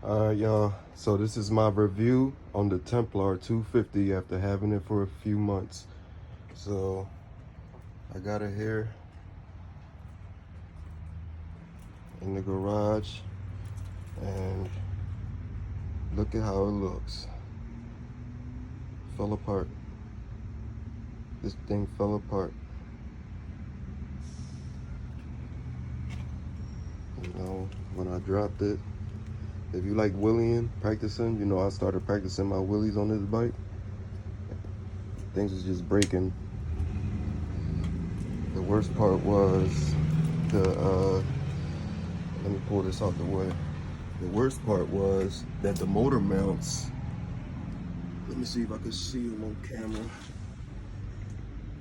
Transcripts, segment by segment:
Alright, y'all, so this is my review on the Templar 250 after having it for a few months. So I got it here in the garage, and look at how it looks. Fell apart. This thing fell apart. You know, when I dropped it. If you like wheeling, practicing, you know, I started practicing my wheelies on this bike. Things was just breaking. The worst part was let me pull this out the way. The worst part was that the motor mounts, let me see if I can see them on camera.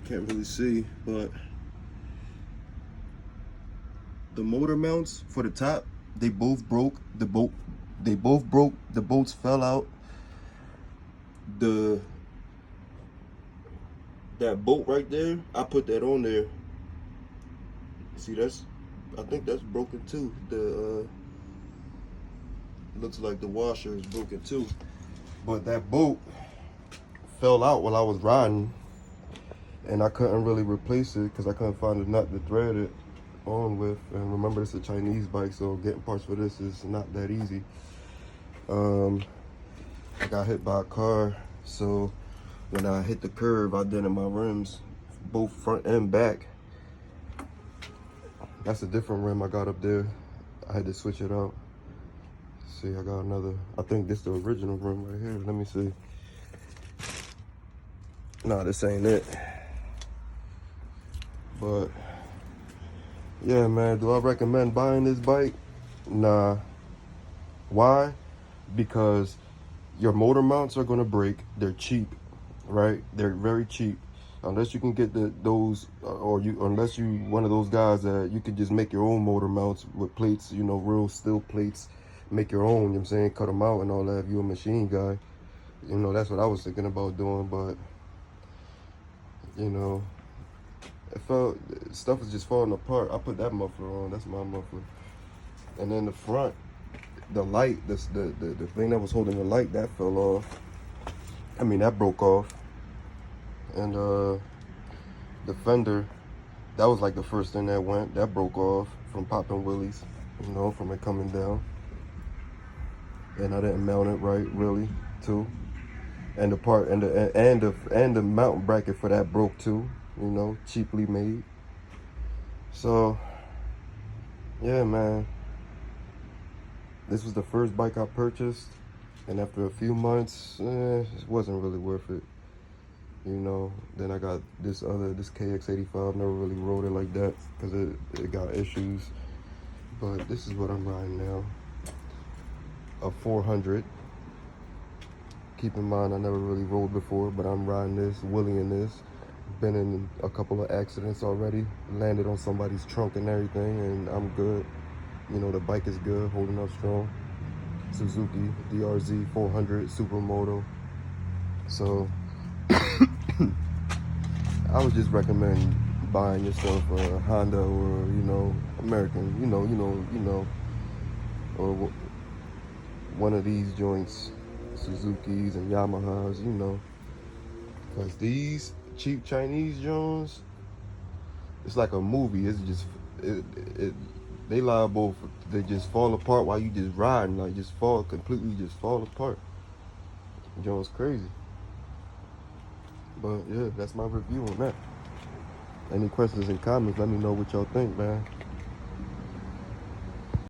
Can't really see, but the motor mounts for the top, they both broke. They both broke. The bolts fell out. That bolt right there, I put that on there. See, I think that's broken too. Looks like the washer is broken too. But that bolt fell out while I was riding, and I couldn't really replace it because I couldn't find a nut to thread it on with. And remember, it's a Chinese bike, so getting parts for this is not that easy. I got hit by a car, so when I hit the curb, I dented my rims, both front and back. That's a different rim I got up there. I had to switch it out. See, I got another, I think this is the original rim right here. Let me see. Nah, this ain't it. But yeah, man, do I recommend buying this bike? Nah. Why? Because your motor mounts are gonna break. They're cheap, right? They're very cheap. Unless you can get those, unless you one of those guys that you can just make your own motor mounts with plates, you know, real steel plates. Make your own, you know what I'm saying? Cut them out and all that. If you're a machine guy, you know, that's what I was thinking about doing. But you know, stuff was just falling apart. I put that muffler on. That's my muffler. And then the front, the light, the thing that was holding the light, that fell off. I mean, that broke off. And the fender, that was like the first thing that went. That broke off from popping wheelies, you know, from it coming down. And I didn't mount it right, really, too. And the part and the mount bracket for that broke too, you know, cheaply made. So yeah, man. This was the first bike I purchased, and after a few months, it wasn't really worth it. You know, then I got this KX85, never really rode it like that because it got issues. But this is what I'm riding now, a 400. Keep in mind, I never really rode before, but I'm riding this, wheeling this. Been in a couple of accidents already, landed on somebody's trunk and everything, and I'm good. You know, the bike is good, holding up strong. Suzuki DRZ 400 Supermoto. So I would just recommend buying yourself a Honda or, you know, American, you know, or one of these joints, Suzukis and Yamahas, you know, because these cheap Chinese joints, it's like a movie. It's just they liable for, they just fall apart while you just riding, like just completely fall apart. Jones crazy. But yeah, that's my review on that. Any questions and comments, let me know what y'all think, man.